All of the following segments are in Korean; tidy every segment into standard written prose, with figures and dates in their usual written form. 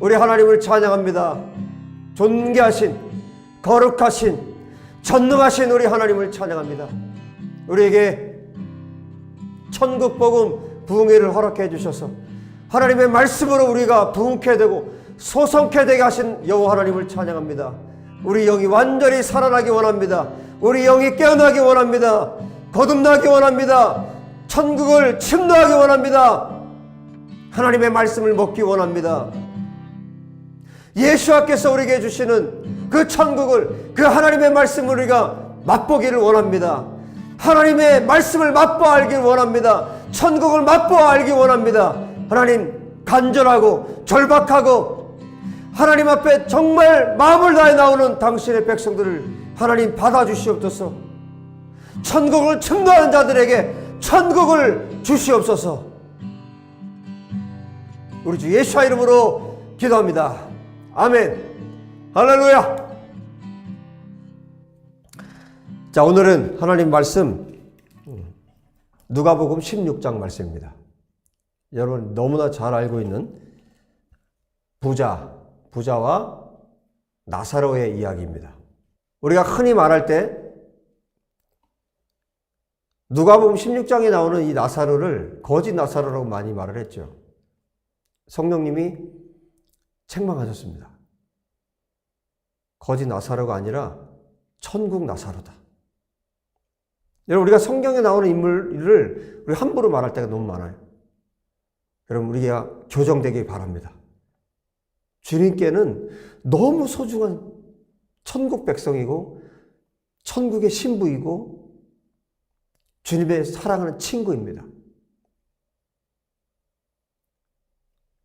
우리 하나님을 찬양합니다. 존귀하신, 거룩하신, 전능하신 우리 하나님을 찬양합니다. 우리에게 천국 복음 부흥회를 허락해 주셔서 하나님의 말씀으로 우리가 부흥케 되고 소성케 되게 하신 여호와 하나님을 찬양합니다. 우리 영이 완전히 살아나기 원합니다. 우리 영이 깨어나기 원합니다. 거듭나기 원합니다. 천국을 침노하기 원합니다. 하나님의 말씀을 먹기 원합니다. 예수께서 우리에게 주시는 그 천국을, 그 하나님의 말씀을 우리가 맛보기를 원합니다. 하나님의 말씀을 맛보아 알길 원합니다. 천국을 맛보아 알기 원합니다. 하나님, 간절하고 절박하고 하나님 앞에 정말 마음을 다해 나오는 당신의 백성들을 하나님 받아주시옵소서. 천국을 침노하는 자들에게 천국을 주시옵소서. 우리 주 예수의 이름으로 기도합니다. 아멘. 할렐루야. 자, 오늘은 하나님 말씀 누가복음 16장 말씀입니다. 여러분 너무나 잘 알고 있는 부자와 나사로의 이야기입니다. 우리가 흔히 말할 때 누가복음 16장에 나오는 이 나사로를 거짓 나사로라고 많이 말을 했죠. 성령님이 책망하셨습니다. 거짓 나사로가 아니라 천국 나사로다. 여러분, 우리가 성경에 나오는 인물을 우리 함부로 말할 때가 너무 많아요. 여러분, 우리가 교정되기 바랍니다. 주님께는 너무 소중한 천국 백성이고 천국의 신부이고 주님의 사랑하는 친구입니다.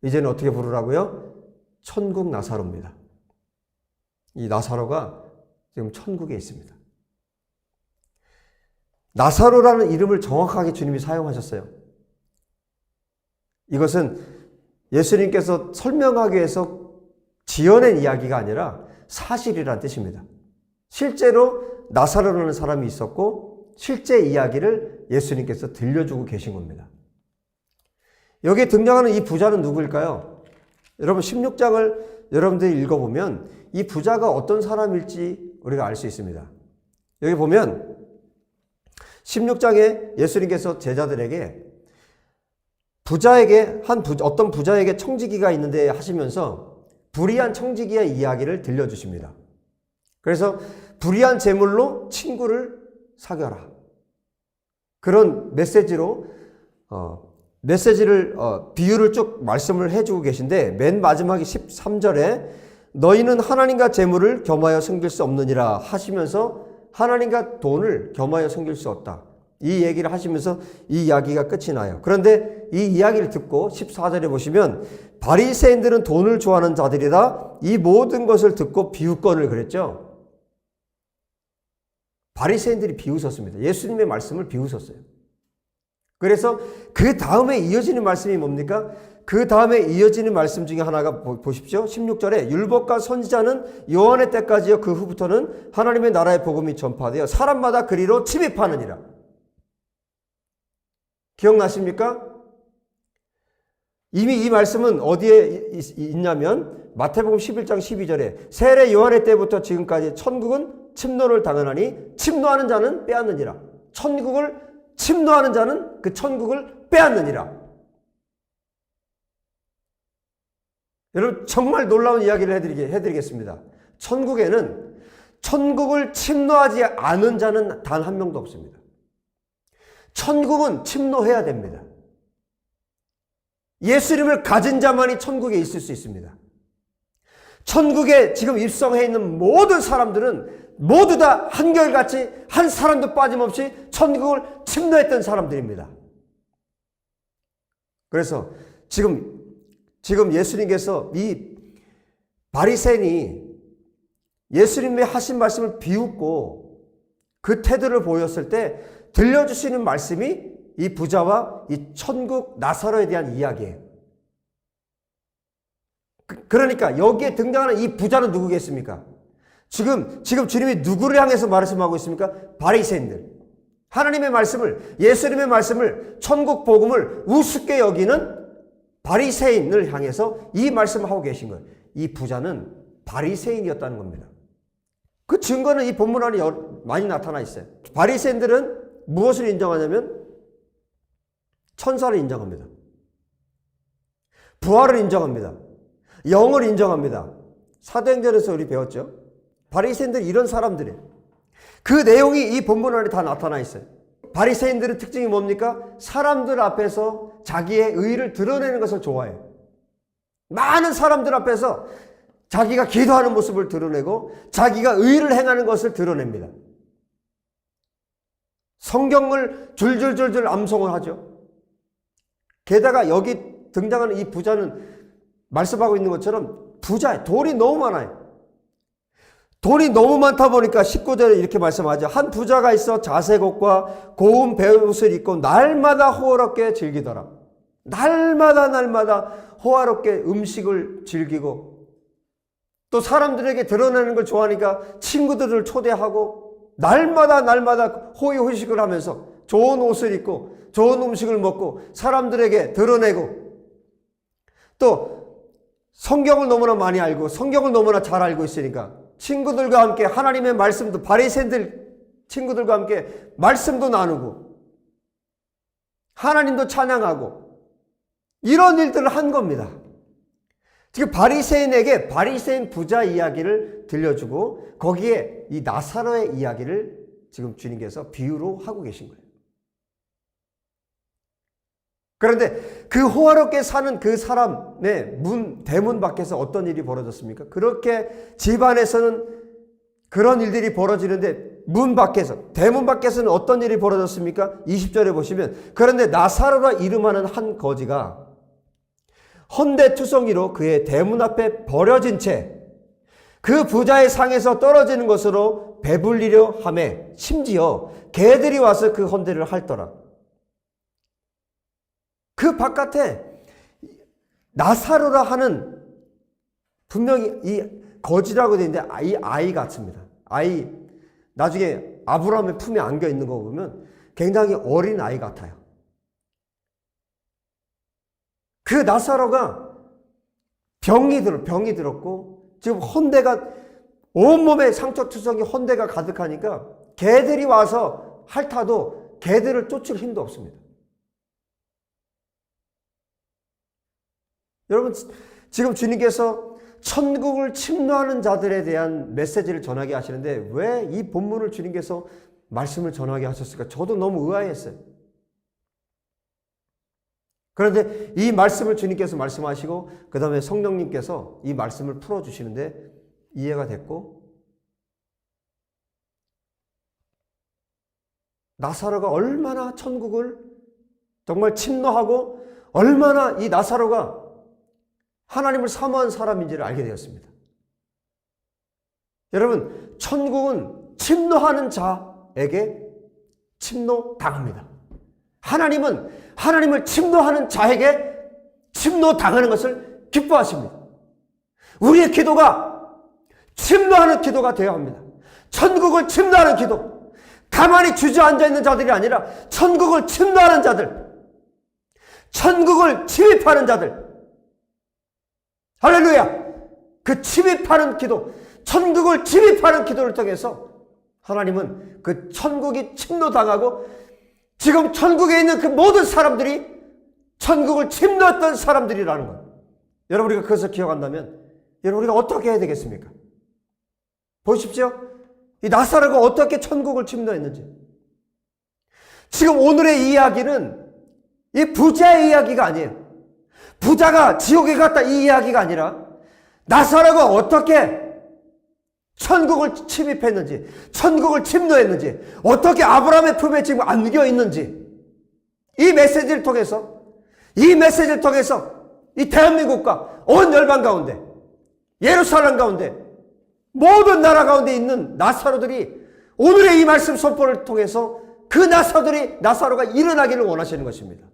이제는 어떻게 부르라고요? 천국 나사로입니다. 이 나사로가 지금 천국에 있습니다. 나사로라는 이름을 정확하게 주님이 사용하셨어요. 이것은 예수님께서 설명하기 위해서 지어낸 이야기가 아니라 사실이라는 뜻입니다. 실제로 나사로라는 사람이 있었고 실제 이야기를 예수님께서 들려주고 계신 겁니다. 여기에 등장하는 이 부자는 누구일까요? 여러분 16장을 여러분들이 읽어보면 이 부자가 어떤 사람일지 우리가 알 수 있습니다. 여기 보면 16장에 예수님께서 제자들에게 어떤 부자에게 청지기가 있는데 하시면서 불의한 청지기의 이야기를 들려주십니다. 그래서 불의한 재물로 친구를 사귀어라. 그런 메시지를 비유를 쭉 말씀을 해주고 계신데 맨 마지막에 13절에 너희는 하나님과 재물을 겸하여 섬길 수 없느니라 하시면서 하나님과 돈을 겸하여 섬길 수 없다. 이 얘기를 하시면서 이 이야기가 끝이 나요. 그런데 이 이야기를 듣고 14절에 보시면 바리새인들은 돈을 좋아하는 자들이라 이 모든 것을 듣고 비웃거늘 그랬죠. 바리새인들이 비웃었습니다. 예수님의 말씀을 비웃었어요. 그래서 그 다음에 이어지는 말씀이 뭡니까? 그 다음에 이어지는 말씀 중에 하나가 보십시오. 16절에 율법과 선지자는 요한의 때까지요 그 후부터는 하나님의 나라의 복음이 전파되어 사람마다 그리로 침입하느니라. 기억나십니까? 이미 이 말씀은 어디에 있냐면 마태복음 11장 12절에 세례 요한의 때부터 지금까지 천국은 침노를 당하나니 침노하는 자는 빼앗느니라. 천국을 침노하는 자는 그 천국을 빼앗느니라. 여러분 정말 놀라운 이야기를 해드리겠습니다. 천국에는 천국을 침노하지 않은 자는 단 한 명도 없습니다. 천국은 침노해야 됩니다. 예수님을 가진 자만이 천국에 있을 수 있습니다. 천국에 지금 입성해 있는 모든 사람들은 모두 다 한결같이 한 사람도 빠짐없이 천국을 침노했던 사람들입니다. 그래서 지금 예수님께서 이 바리새인이 예수님의 하신 말씀을 비웃고 그 태도를 보였을 때 들려주시는 말씀이 이 부자와 이 천국 나사로에 대한 이야기예요. 그러니까 여기에 등장하는 이 부자는 누구겠습니까? 지금 주님이 누구를 향해서 말씀하고 있습니까? 바리새인들. 하나님의 말씀을, 예수님의 말씀을, 천국 복음을 우습게 여기는 바리새인을 향해서 이 말씀을 하고 계신 거예요. 이 부자는 바리새인이었다는 겁니다. 그 증거는 이 본문 안에 많이 나타나 있어요. 바리새인들은 무엇을 인정하냐면 천사를 인정합니다. 부활을 인정합니다. 영을 인정합니다. 사도행전에서 우리 배웠죠. 바리새인들이 이런 사람들이에요. 그 내용이 이 본문 안에 다 나타나 있어요. 바리새인들의 특징이 뭡니까? 사람들 앞에서 자기의 의를 드러내는 것을 좋아해요. 많은 사람들 앞에서 자기가 기도하는 모습을 드러내고 자기가 의를 행하는 것을 드러냅니다. 성경을 줄줄줄줄 암송을 하죠. 게다가 여기 등장하는 이 부자는 말씀하고 있는 것처럼 부자예요. 돈이 너무 많아요. 돈이 너무 많다 보니까 19절에 이렇게 말씀하죠. 한 부자가 있어 자색 옷과 고운 베옷을 입고 날마다 호화롭게 즐기더라. 날마다 호화롭게 음식을 즐기고 또 사람들에게 드러내는 걸 좋아하니까 친구들을 초대하고 날마다 호의호식을 하면서 좋은 옷을 입고 좋은 음식을 먹고 사람들에게 드러내고 또 성경을 너무나 많이 알고 성경을 너무나 잘 알고 있으니까 친구들과 함께 하나님의 말씀도 바리새인들 친구들과 함께 말씀도 나누고 하나님도 찬양하고 이런 일들을 한 겁니다. 지금 바리새인에게 바리새인 부자 이야기를 들려주고 거기에 이 나사로의 이야기를 지금 주님께서 비유로 하고 계신 거예요. 그런데 그 호화롭게 사는 그 사람의 대문 밖에서 어떤 일이 벌어졌습니까? 그렇게 집안에서는 그런 일들이 벌어지는데 대문 밖에서는 어떤 일이 벌어졌습니까? 20절에 보시면 그런데 나사로라 이름하는 한 거지가 헌데투성이로 그의 대문 앞에 버려진 채 그 부자의 상에서 떨어지는 것으로 배불리려 하매 심지어 개들이 와서 그 헌데를 핥더라. 그 바깥에 나사로라 하는 분명히 이 거지라고 되어 있는데 이 아이 같습니다. 아이 나중에 아브라함의 품에 안겨 있는 거 보면 굉장히 어린 아이 같아요. 그 나사로가 병이 들었고 지금 헌데가 온몸에 상처투성이 헌데가 가득하니까 개들이 와서 핥아도 개들을 쫓을 힘도 없습니다. 여러분 지금 주님께서 천국을 침노하는 자들에 대한 메시지를 전하게 하시는데 왜 이 본문을 주님께서 말씀을 전하게 하셨을까? 저도 너무 의아했어요. 그런데 이 말씀을 주님께서 말씀하시고 그 다음에 성령님께서 이 말씀을 풀어주시는데 이해가 됐고 나사로가 얼마나 천국을 정말 침노하고 얼마나 이 나사로가 하나님을 사모한 사람인지를 알게 되었습니다. 여러분, 천국은 침노하는 자에게 침노당합니다. 하나님은 하나님을 침노하는 자에게 침노당하는 것을 기뻐하십니다. 우리의 기도가 침노하는 기도가 되어야 합니다. 천국을 침노하는 기도. 가만히 주저앉아 있는 자들이 아니라 천국을 침노하는 자들. 천국을 침입하는 자들. 할렐루야! 그 침입하는 기도, 천국을 침입하는 기도를 통해서 하나님은 그 천국이 침노당하고 지금 천국에 있는 그 모든 사람들이 천국을 침노했던 사람들이라는 거예요. 여러분 우리가 그것을 기억한다면 여러분 우리가 어떻게 해야 되겠습니까? 보십시오. 이 나사로가 어떻게 천국을 침노했는지. 지금 오늘의 이야기는 이 부자의 이야기가 아니에요. 부자가 지옥에 갔다 이 이야기가 아니라 나사로가 어떻게 천국을 침입했는지, 천국을 침노했는지, 어떻게 아브라함의 품에 지금 안겨 있는지 이 메시지를 통해서 이 대한민국과 온 열방 가운데 예루살렘 가운데 모든 나라 가운데 있는 나사로들이 오늘의 이 말씀 선포를 통해서 그 나사로가 일어나기를 원하시는 것입니다.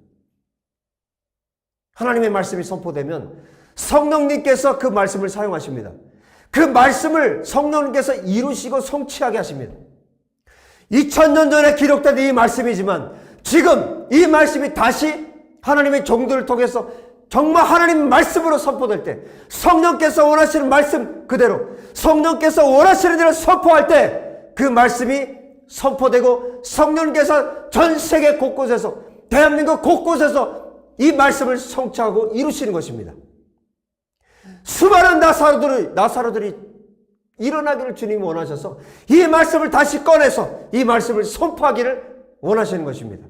하나님의 말씀이 선포되면 성령님께서 그 말씀을 사용하십니다. 그 말씀을 성령님께서 이루시고 성취하게 하십니다. 2000년 전에 기록된 이 말씀이지만 지금 이 말씀이 다시 하나님의 종들을 통해서 정말 하나님 말씀으로 선포될 때, 성령께서 원하시는 말씀 그대로, 성령께서 원하시는 대로 선포할 때 그 말씀이 선포되고 성령께서 전 세계 곳곳에서, 대한민국 곳곳에서 이 말씀을 성취하고 이루시는 것입니다. 수많은 나사로들이 일어나기를 주님이 원하셔서 이 말씀을 다시 꺼내서 이 말씀을 선포하기를 원하시는 것입니다.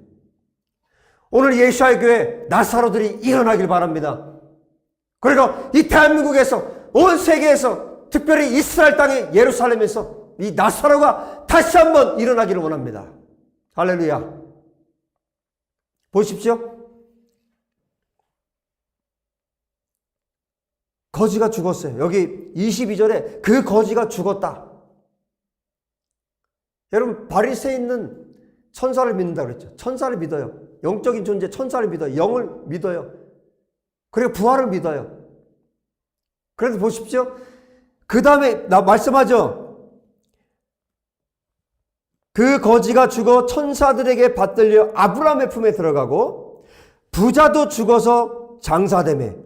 오늘 예수의 교회 나사로들이 일어나길 바랍니다. 그리고 이 대한민국에서, 온 세계에서, 특별히 이스라엘 땅의 예루살렘에서 이 나사로가 다시 한번 일어나기를 원합니다. 할렐루야. 보십시오. 거지가 죽었어요. 여기 22절에 그 거지가 죽었다. 여러분, 바리새인은 천사를 믿는다고 그랬죠. 천사를 믿어요. 영적인 존재 천사를 믿어요. 영을 믿어요. 그리고 부활을 믿어요. 그래서 보십시오. 그 다음에 말씀하죠. 그 거지가 죽어 천사들에게 받들려 아브라함의 품에 들어가고 부자도 죽어서 장사되매.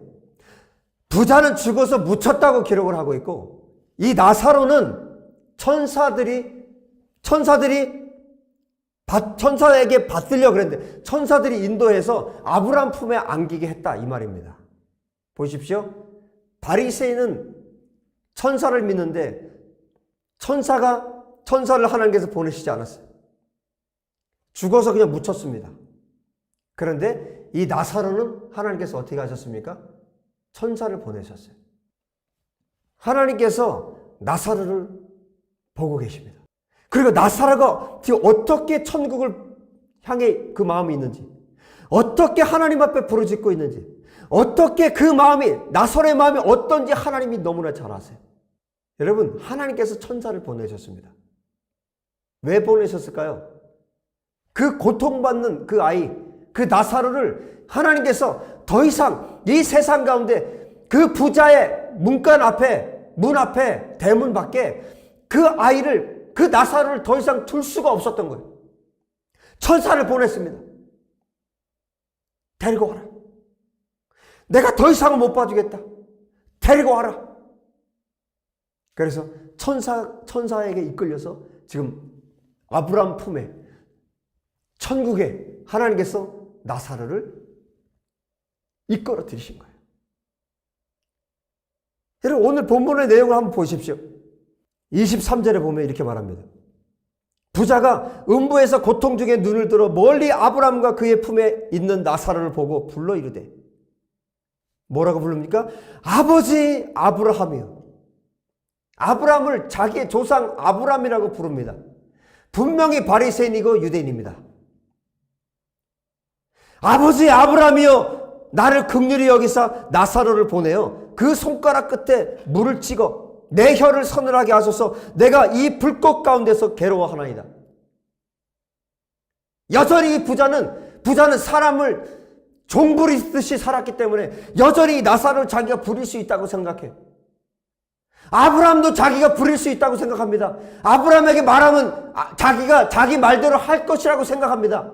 부자는 죽어서 묻혔다고 기록을 하고 있고, 이 나사로는 천사에게 받들려 그랬는데 천사들이 인도해서 아브라함 품에 안기게 했다, 이 말입니다. 보십시오. 바리새인은 천사를 믿는데 천사를 하나님께서 보내시지 않았어요. 죽어서 그냥 묻혔습니다. 그런데 이 나사로는 하나님께서 어떻게 하셨습니까? 천사를 보내셨어요. 하나님께서 나사로를 보고 계십니다. 그리고 나사로가 지금 어떻게 천국을 향해 그 마음이 있는지, 어떻게 하나님 앞에 부르짖고 있는지, 어떻게 그 마음이, 나사로의 마음이 어떤지 하나님이 너무나 잘 아세요. 여러분, 하나님께서 천사를 보내셨습니다. 왜 보내셨을까요? 그 고통받는 그 아이, 그 나사로를 하나님께서 더 이상 이 세상 가운데 그 부자의 문 앞에, 대문 밖에 그 아이를, 그 나사로를 더 이상 둘 수가 없었던 거예요. 천사를 보냈습니다. 데리고 와라. 내가 더 이상은 못 봐주겠다. 데리고 와라. 그래서 천사에게 이끌려서 지금 아브라함 품에, 천국에 하나님께서 나사로를 이끌어 들이신 거예요. 여러분, 오늘 본문의 내용을 한번 보십시오. 23절에 보면 이렇게 말합니다. 부자가 음부에서 고통 중에 눈을 들어 멀리 아브라함과 그의 품에 있는 나사로를 보고 불러 이르되, 뭐라고 부릅니까? 아버지 아브라함이요. 아브라함을 자기의 조상 아브라함이라고 부릅니다. 분명히 바리새인이고 유대인입니다. 아버지 아브라함이여, 나를 긍휼히 여기사 나사로를 보내어 그 손가락 끝에 물을 찍어 내 혀를 서늘하게 하소서. 내가 이 불꽃 가운데서 괴로워하나이다. 여전히 이 부자는 사람을 종부리듯이 살았기 때문에 여전히 나사로를 자기가 부릴 수 있다고 생각해요. 아브라함도 자기가 부릴 수 있다고 생각합니다. 아브라함에게 말하면 자기가 자기 말대로 할 것이라고 생각합니다.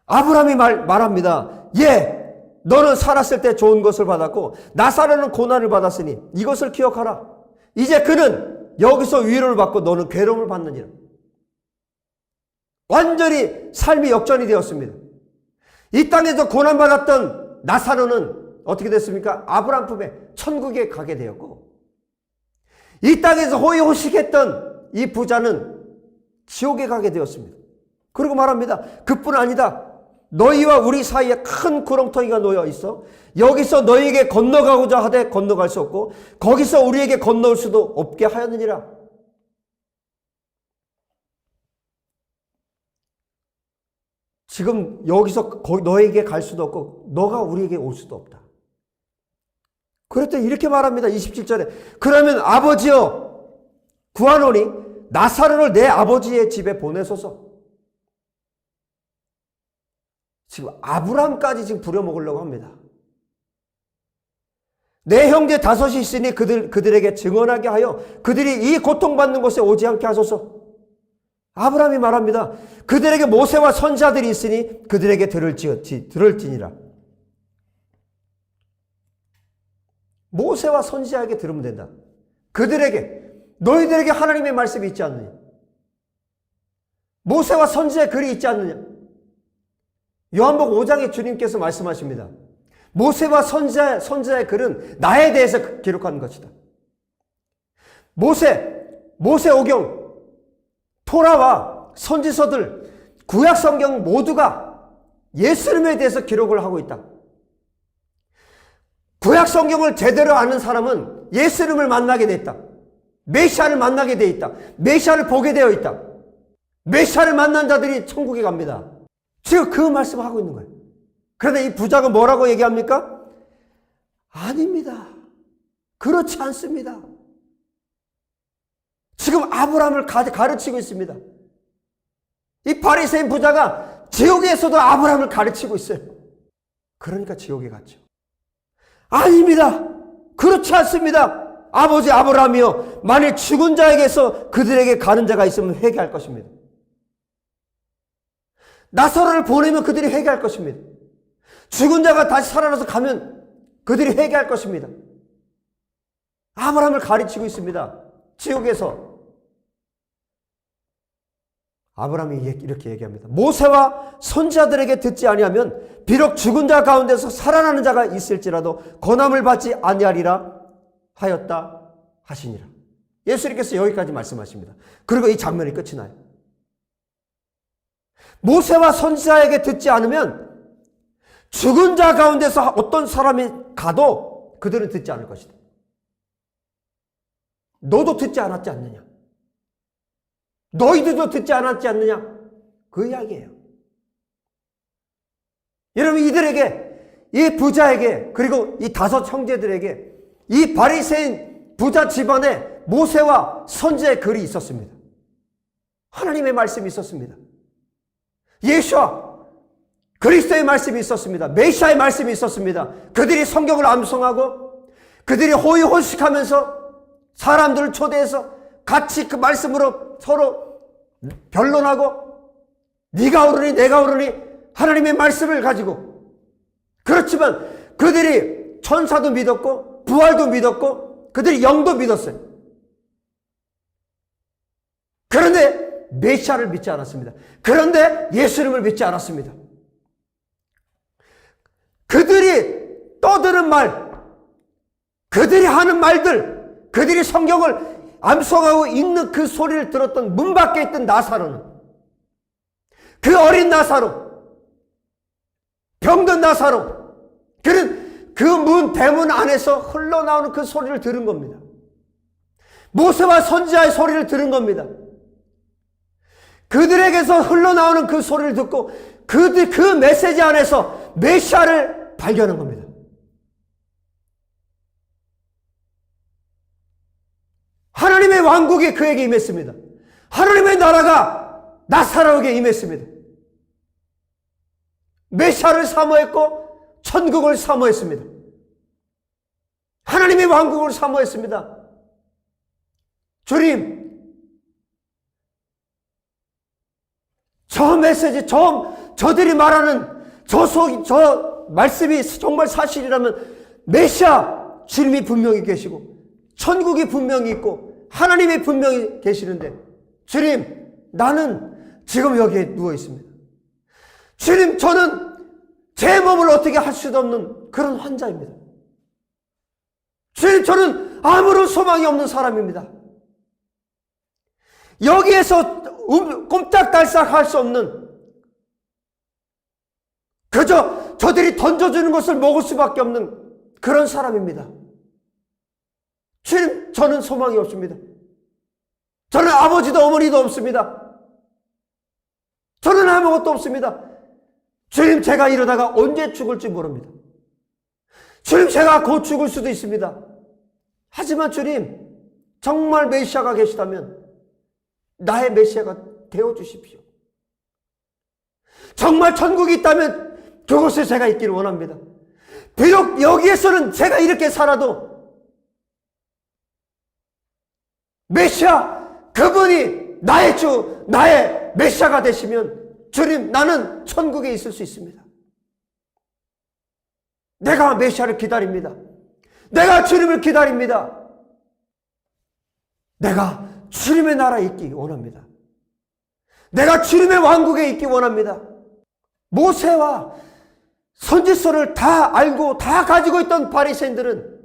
아브라함이 말합니다. 예, 너는 살았을 때 좋은 것을 받았고 나사로는 고난을 받았으니 이것을 기억하라. 이제 그는 여기서 위로를 받고 너는 괴로움을 받느니라. 완전히 삶이 역전이 되었습니다. 이 땅에서 고난받았던 나사로는 어떻게 됐습니까? 아브라함 품에 천국에 가게 되었고, 이 땅에서 호의호식했던 이 부자는 지옥에 가게 되었습니다. 그리고 말합니다. 그뿐 아니다. 너희와 우리 사이에 큰 구렁텅이가 놓여 있어 여기서 너희에게 건너가고자 하되 건너갈 수 없고 거기서 우리에게 건너올 수도 없게 하였느니라. 지금 여기서 너에게 갈 수도 없고 너가 우리에게 올 수도 없다. 그랬더니 이렇게 말합니다. 27절에 그러면 아버지여 구하노니 나사로를 내 아버지의 집에 보내소서. 지금 아브라함까지 지금 부려먹으려고 합니다. 내 형제 5이 있으니 그들에게 증언하게 하여 그들이 이 고통받는 곳에 오지 않게 하소서. 아브라함이 말합니다. 그들에게 모세와 선지자들이 있으니 그들에게 들을지니라. 모세와 선지자에게 들으면 된다. 그들에게, 너희들에게 하나님의 말씀이 있지 않느냐? 모세와 선지자의 글이 있지 않느냐? 요한복음 5장에 주님께서 말씀하십니다. 모세와 선지자의 글은 나에 대해서 기록한 것이다. 모세오경, 토라와 선지서들, 구약 성경 모두가 예수님에 대해서 기록을 하고 있다. 구약 성경을 제대로 아는 사람은 예수님을 만나게 돼 있다. 메시아를 만나게 돼 있다. 메시아를 보게 되어 있다. 메시아를 만난 자들이 천국에 갑니다. 지금 그 말씀을 하고 있는 거예요. 그런데 이 부자가 뭐라고 얘기합니까? 아닙니다. 그렇지 않습니다. 지금 아브라함을 가르치고 있습니다. 이 바리새인 부자가 지옥에서도 아브라함을 가르치고 있어요. 그러니까 지옥에 갔죠. 아닙니다. 그렇지 않습니다. 아버지 아브라함이요, 만일 죽은 자에게서 그들에게 가는 자가 있으면 회개할 것입니다. 나사로를 보내면 그들이 회개할 것입니다. 죽은 자가 다시 살아나서 가면 그들이 회개할 것입니다. 아브라함을 가르치고 있습니다. 지옥에서. 아브라함이 이렇게 얘기합니다. 모세와 선지자들에게 듣지 아니하면 비록 죽은 자 가운데서 살아나는 자가 있을지라도 권함을 받지 아니하리라 하였다 하시니라. 예수님께서 여기까지 말씀하십니다. 그리고 이 장면이 끝이 나요. 모세와 선지자에게 듣지 않으면 죽은 자 가운데서 어떤 사람이 가도 그들은 듣지 않을 것이다. 너도 듣지 않았지 않느냐? 너희들도 듣지 않았지 않느냐? 그 이야기예요. 여러분, 이들에게, 이 부자에게, 그리고 이 5 형제들에게 이 바리새인 부자 집안에 모세와 선지자의 글이 있었습니다. 하나님의 말씀이 있었습니다. 예수와 그리스도의 말씀이 있었습니다. 메시아의 말씀이 있었습니다. 그들이 성경을 암송하고 그들이 호의호식하면서 사람들을 초대해서 같이 그 말씀으로 서로 변론하고 네가 옳으니 내가 옳으니 하나님의 말씀을 가지고, 그렇지만 그들이 천사도 믿었고 부활도 믿었고 그들이 영도 믿었어요. 그런데 메시아를 믿지 않았습니다. 그런데 예수님을 믿지 않았습니다. 그들이 떠드는 말, 그들이 하는 말들, 그들이 성경을 암송하고 읽는 그 소리를 들었던 문 밖에 있던 나사로는, 그 어린 나사로, 병든 나사로, 그는 그 문 대문 안에서 흘러나오는 그 소리를 들은 겁니다. 모세와 선지자의 소리를 들은 겁니다. 그들에게서 흘러나오는 그 소리를 듣고 그 메시지 안에서 메시아를 발견한 겁니다. 하나님의 왕국이 그에게 임했습니다. 하나님의 나라가 나사로에게 임했습니다. 메시아를 사모했고 천국을 사모했습니다. 하나님의 왕국을 사모했습니다. 주님, 저 메시지, 저들이 말하는 저 말씀이 정말 사실이라면 메시아 주님이 분명히 계시고 천국이 분명히 있고 하나님이 분명히 계시는데, 주님, 나는 지금 여기에 누워 있습니다. 주님, 저는 제 몸을 어떻게 할 수도 없는 그런 환자입니다. 주님, 저는 아무런 소망이 없는 사람입니다. 여기에서 꼼짝달싹 할 수 없는, 그저 저들이 던져주는 것을 먹을 수밖에 없는 그런 사람입니다. 주님, 저는 소망이 없습니다. 저는 아버지도 어머니도 없습니다. 저는 아무것도 없습니다. 주님, 제가 이러다가 언제 죽을지 모릅니다. 주님, 제가 곧 죽을 수도 있습니다. 하지만 주님, 정말 메시아가 계시다면 나의 메시아가 되어주십시오. 정말 천국이 있다면 그곳에 제가 있기를 원합니다. 비록 여기에서는 제가 이렇게 살아도 메시아, 그분이 나의 주, 나의 메시아가 되시면 주님, 나는 천국에 있을 수 있습니다. 내가 메시아를 기다립니다. 내가 주님을 기다립니다. 내가 주님의 나라에 있기 원합니다. 내가 주님의 왕국에 있기 원합니다. 모세와 선지서를 다 알고 다 가지고 있던 바리새인들은,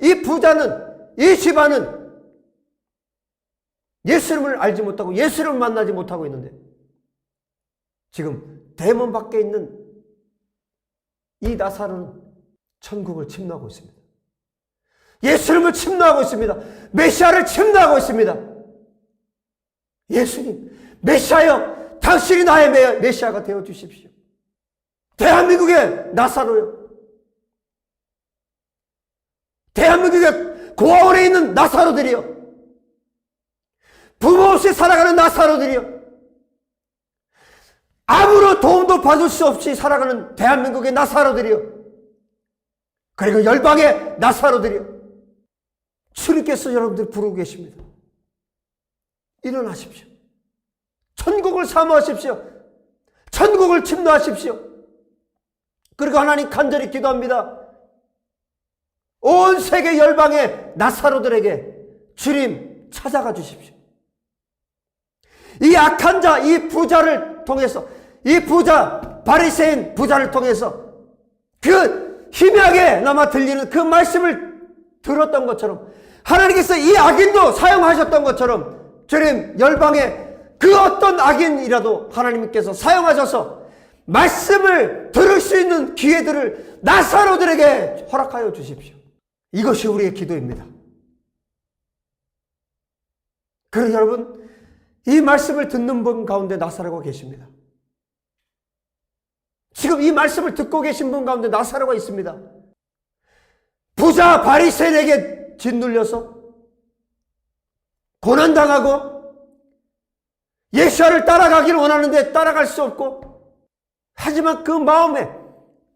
이 부자는, 이 집안은 예수님을 알지 못하고 예수님을 만나지 못하고 있는데, 지금 대문 밖에 있는 이 나사로는 천국을 침노하고 있습니다. 예수님을 침노하고 있습니다. 메시아를 침노하고 있습니다. 예수님, 메시아여, 당신이 나의 메시아가 되어 주십시오. 대한민국의 나사로요, 대한민국의 고아원에 있는 나사로들이요, 부모 없이 살아가는 나사로들이요, 아무런 도움도 받을 수 없이 살아가는 대한민국의 나사로들이요, 그리고 열방의 나사로들이요, 주님께서 여러분들 부르고 계십니다. 일어나십시오. 천국을 사모하십시오. 천국을 침노하십시오. 그리고 하나님 간절히 기도합니다. 온 세계 열방의 나사로들에게 주님 찾아가 주십시오. 이 악한 자, 이 부자를 통해서, 이 부자, 바리새인 부자를 통해서 그 희미하게나마 들리는 그 말씀을 들었던 것처럼, 하나님께서 이 악인도 사용하셨던 것처럼 주님, 열방의 그 어떤 악인이라도 하나님께서 사용하셔서 말씀을 들을 수 있는 기회들을 나사로들에게 허락하여 주십시오. 이것이 우리의 기도입니다. 그리고 여러분, 이 말씀을 듣는 분 가운데 나사로가 계십니다. 지금 이 말씀을 듣고 계신 분 가운데 나사로가 있습니다. 부자 바리새인에게 짓눌려서 고난당하고 예수를 따라가기를 원하는데 따라갈 수 없고, 하지만 그 마음에,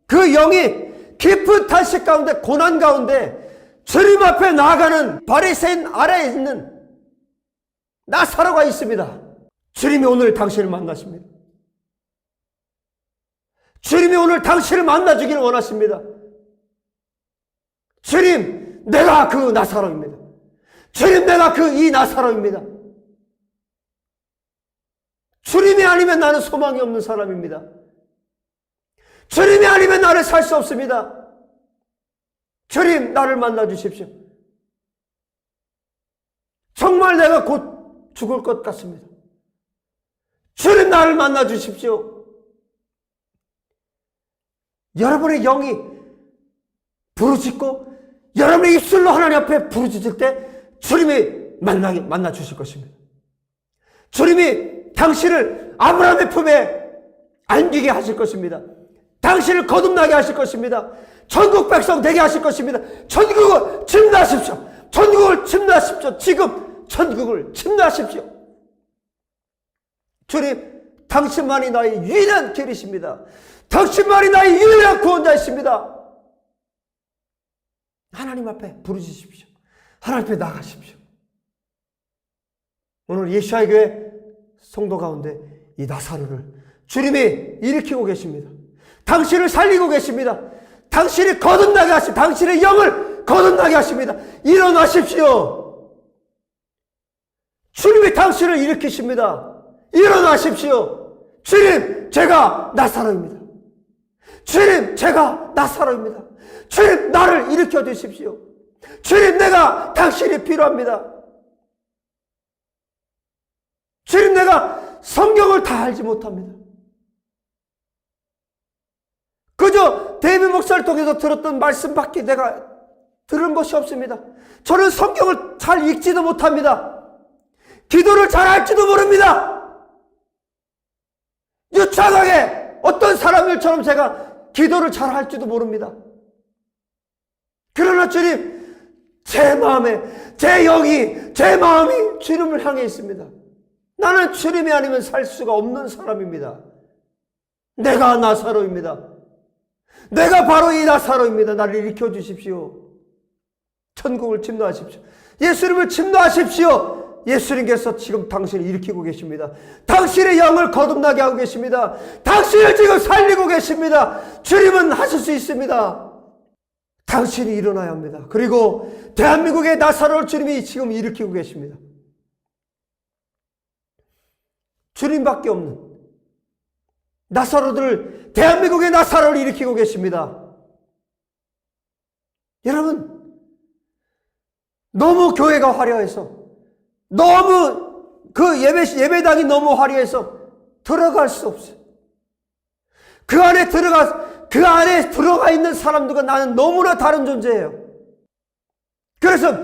그 영이 깊은 탄식 가운데, 고난 가운데 주님 앞에 나아가는 바리새인 아래에 있는 나사로가 있습니다. 주님이 오늘 당신을 만나십니다. 주님이 오늘 당신을 만나주기를 원하십니다. 주님, 내가 그 나사로입니다. 주님, 내가 이 나사로입니다. 주님이 아니면 나는 소망이 없는 사람입니다. 주님이 아니면 나를 살 수 없습니다. 주님, 나를 만나 주십시오. 정말 내가 곧 죽을 것 같습니다. 주님, 나를 만나 주십시오. 여러분의 영이 부르짖고 여러분의 입술로 하나님 앞에 부르짖을 때 주님이 만나 주실 것입니다. 주님이 당신을 아브라함의 품에 안기게 하실 것입니다. 당신을 거듭나게 하실 것입니다. 천국 백성 되게 하실 것입니다. 천국을 침노하십시오. 천국을 침노하십시오. 지금 천국을 침노하십시오. 주님, 당신만이 나의 유일한 길이십니다. 당신만이 나의 유일한 구원자이십니다. 하나님 앞에 부르짖으십시오. 하나님 앞에 나가십시오. 오늘 예수의 교회 성도 가운데 이 나사로를 주님이 일으키고 계십니다. 당신을 살리고 계십니다. 당신이 거듭나게 하십니다. 당신의 영을 거듭나게 하십니다. 일어나십시오. 주님이 당신을 일으키십니다. 일어나십시오. 주님, 제가 나사로입니다. 주님, 제가 나사로입니다. 주님, 나를 일으켜 주십시오. 주님, 내가 당신이 필요합니다. 주님, 내가 성경을 다 알지 못합니다. 그저 데이비 목사를 통해서 들었던 말씀밖에 내가 들은 것이 없습니다. 저는 성경을 잘 읽지도 못합니다. 기도를 잘 할지도 모릅니다. 유창하게 어떤 사람들처럼 제가 기도를 잘 할지도 모릅니다. 그러나 주님, 제 마음에, 제 영이, 제 마음이 주님을 향해 있습니다. 나는 주님이 아니면 살 수가 없는 사람입니다. 내가 나사로입니다. 내가 바로 이 나사로입니다. 나를 일으켜 주십시오. 천국을 침노하십시오. 예수님을 침노하십시오. 예수님께서 지금 당신을 일으키고 계십니다. 당신의 영을 거듭나게 하고 계십니다. 당신을 지금 살리고 계십니다. 주님은 하실 수 있습니다. 당신이 일어나야 합니다. 그리고 대한민국의 나사로를 주님이 지금 일으키고 계십니다. 주님밖에 없는 나사로들, 대한민국의 나사로를 일으키고 계십니다. 여러분, 너무 교회가 화려해서, 너무 그 예배당이 너무 화려해서 들어갈 수 없어요. 그 안에 들어가 있는 사람들과 나는 너무나 다른 존재예요. 그래서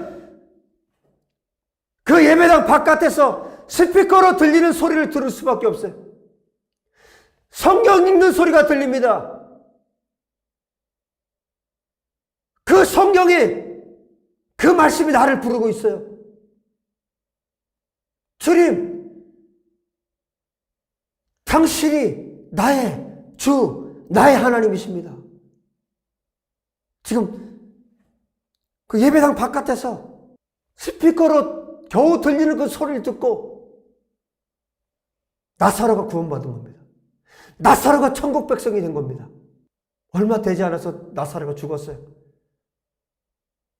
그 예배당 바깥에서 스피커로 들리는 소리를 들을 수밖에 없어요. 성경 읽는 소리가 들립니다. 그 성경이, 그 말씀이 나를 부르고 있어요. 주님, 당신이 나의 주, 나의 하나님이십니다. 지금 그 예배당 바깥에서 스피커로 겨우 들리는 그 소리를 듣고 나사로가 구원받은 겁니다. 나사로가 천국 백성이 된 겁니다. 얼마 되지 않아서 나사로가 죽었어요.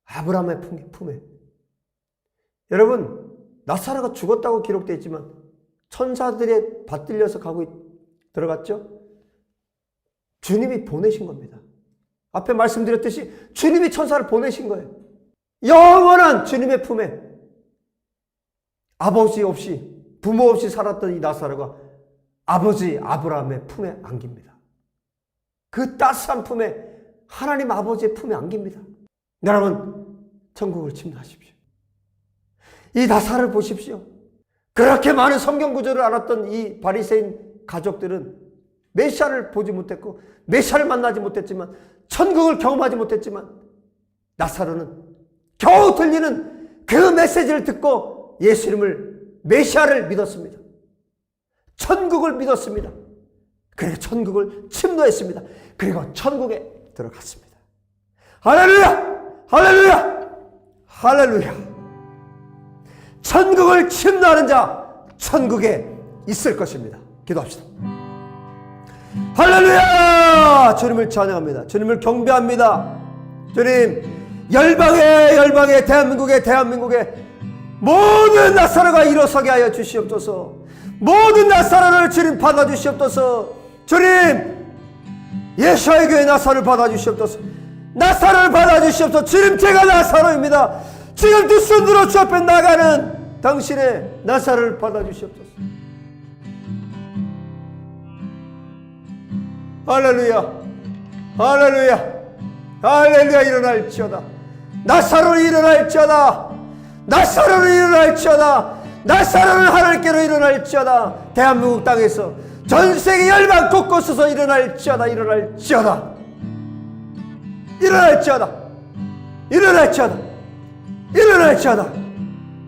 아브라함의 품에. 여러분, 나사로가 죽었다고 기록되어 있지만 천사들의 받들려서 들어갔죠? 주님이 보내신 겁니다. 앞에 말씀드렸듯이 주님이 천사를 보내신 거예요. 영원한 주님의 품에 아버지 없이, 부모 없이 살았던 이 나사로가 아버지 아브라함의 품에 안깁니다. 그 따스한 품에, 하나님 아버지의 품에 안깁니다. 여러분, 천국을 침노하십시오. 이 나사로를 보십시오. 그렇게 많은 성경 구절을 알았던 이 바리새인 가족들은 메시아를 보지 못했고 메시아를 만나지 못했지만, 천국을 경험하지 못했지만, 나사로는 겨우 들리는 그 메시지를 듣고 예수님을, 메시아를 믿었습니다. 천국을 믿었습니다. 그리고 천국을 침노했습니다. 그리고 천국에 들어갔습니다. 할렐루야! 할렐루야! 할렐루야! 천국을 침노하는 자, 천국에 있을 것입니다. 기도합시다. 할렐루야! 주님을 찬양합니다. 주님을 경배합니다. 주님, 열방에 대한민국에 모든 나사로가 일어서게 하여 주시옵소서. 모든 나사로를 주님 받아주시옵소서. 주님, 예수의 교회 나사로를 받아주시옵소서. 나사로를 받아주시옵소서. 주님, 제가 나사로입니다. 지금 두 손으로 주 앞에 나가는 당신의 나사로를 받아주시옵소서. 할렐루야, 할렐루야, 할렐루야. 일어날지어다. 나사로는 일어날지어다. 나사로는 일어날지어다. 나사로는 하나님께로 일어날지어다. 대한민국 땅에서 전세계 열방 곳곳에서 일어날지어다. 일어날지어다. 일어날지어다. 일어날지어다. 일어날지어다.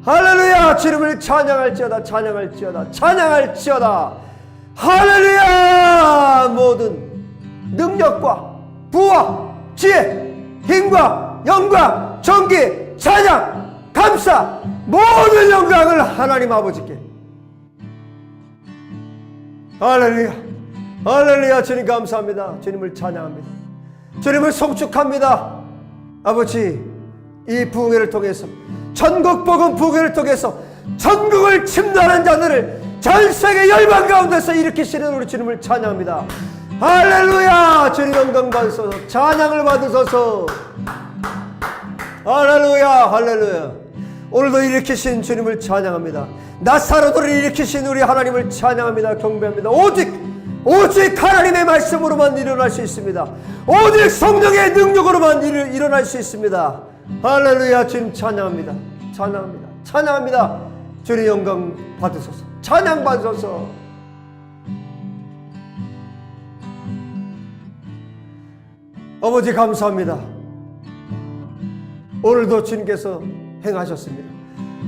할렐루야. 주님을 찬양할지어다. 찬양할지어다. 찬양할지어다. 할렐루야. 모든 능력과 부와 지혜, 힘과 영광, 존귀, 찬양, 감사, 모든 영광을 하나님 아버지께. 할렐루야. 할렐루야. 주님 감사합니다. 주님을 찬양합니다. 주님을 송축합니다. 아버지, 이 부흥회를 통해서, 전국 복음 부흥회를 통해서 전국을 침노하는 자들을 전 세계 열방 가운데서 일으키시는 우리 주님을 찬양합니다. 할렐루야. 주님 영광 받으소서. 찬양을 받으소서. 할렐루야. 할렐루야. 오늘도 일으키신 주님을 찬양합니다. 나사로들을 일으키신 우리 하나님을 찬양합니다. 경배합니다. 오직 하나님의 말씀으로만 일어날 수 있습니다. 오직 성령의 능력으로만 일어날 수 있습니다. 할렐루야. 주님 찬양합니다. 찬양합니다. 찬양합니다. 주님 영광 받으소서. 찬양 받으소서. 아버지 감사합니다. 오늘도 주님께서 행하셨습니다.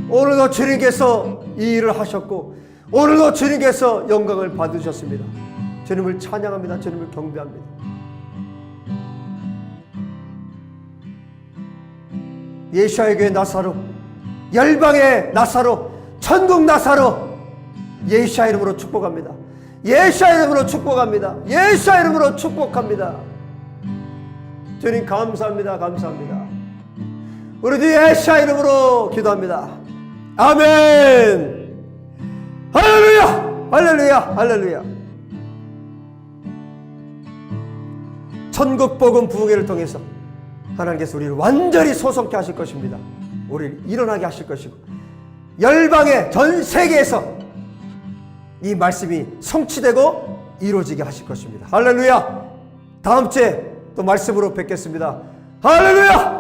오늘도 주님께서 이 일을 하셨고, 오늘도 주님께서 영광을 받으셨습니다. 주님을 찬양합니다. 주님을 경배합니다. 예수의 교회 나사로, 열방의 나사로, 천국 나사로, 예수의 이름으로 축복합니다. 예수의 이름으로 축복합니다. 예수의 이름으로 축복합니다. 주님 감사합니다. 감사합니다. 우리 주 예수의 이름으로 기도합니다. 아멘. 할렐루야. 할렐루야. 할렐루야. 천국 복음 부흥회를 통해서 하나님께서 우리를 완전히 소성케 하실 것입니다. 우리를 일어나게 하실 것이고 열방의 전 세계에서 이 말씀이 성취되고 이루어지게 하실 것입니다. 할렐루야. 다음 주에 또 말씀으로 뵙겠습니다. 할렐루야.